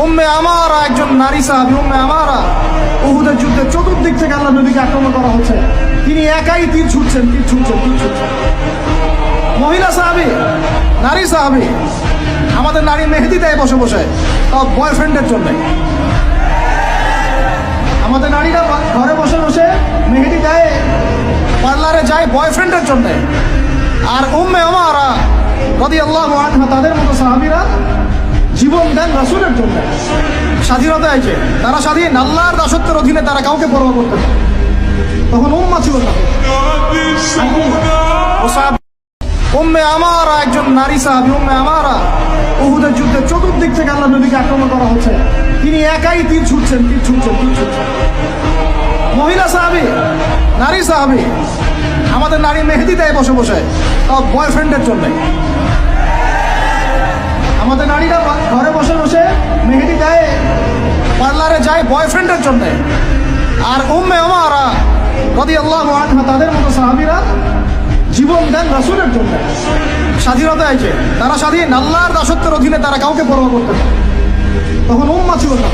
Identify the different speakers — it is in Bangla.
Speaker 1: উম্মে আমারা একজন নারী সাহাবী, উম্মে আমারা উহুদের যুদ্ধে চতুর্দিক থেকে আল্লাহ নবীকে আক্রমণ করা হচ্ছে, তিনি একাই তীর ছুটছেন। মহিলা সাহাবী, নারী সাহাবী, আমাদের নারী মেহেদি দেয় বসে বসে, তাও বয়ফ্রেন্ডের জন্য। আমাদের নারীরা ঘরে বসে বসে মেহেদি দেয়, পার্লারে যায় বয়ফ্রেন্ডের জন্য। আর উম্মে আমারা রাদিয়াল্লাহু আনহা, তাদের মতো সাহাবীরা জীবন দেন রাসূলের জন্য। স্বাধীনতা আছে, তারা স্বাধীন, আল্লাহর দাসত্বের অধীনে তারা কাউকে পরোয়া করতেন না। তখন উম্মাহ ছিল না। উম্মে আমারা একজন নারী সাহাবী, উম্মে আমারা উহুদের যুদ্ধে চতুর্দিক থেকে আল্লাহ নবীকে আক্রমণ করা হচ্ছে, তিনি একাই তীর ছুটছেন। মহিলা সাহাবী, নারী সাহাবী, আমাদের নারী মেহেদি দেয় বসে বসে, তাও বয়ফ্রেন্ডের জন্য। আমাদের নারীরা ঘরে বসে বসে মেহেদি দেয়, পার্লারে যায় বয়ফ্রেন্ডের জন্য। আর উম্মে আমারা রাদিয়াল্লাহু আনহা, তাদের মতো সাহাবীরা জীবন দেন রাসূলের জন্য। স্বাধীনতা আছে, তারা স্বাধীন, আল্লাহর দাসত্বের অধীনে তারা কাউকে পরোয়া করতেন না। তখন উম্মাহ ছিল না।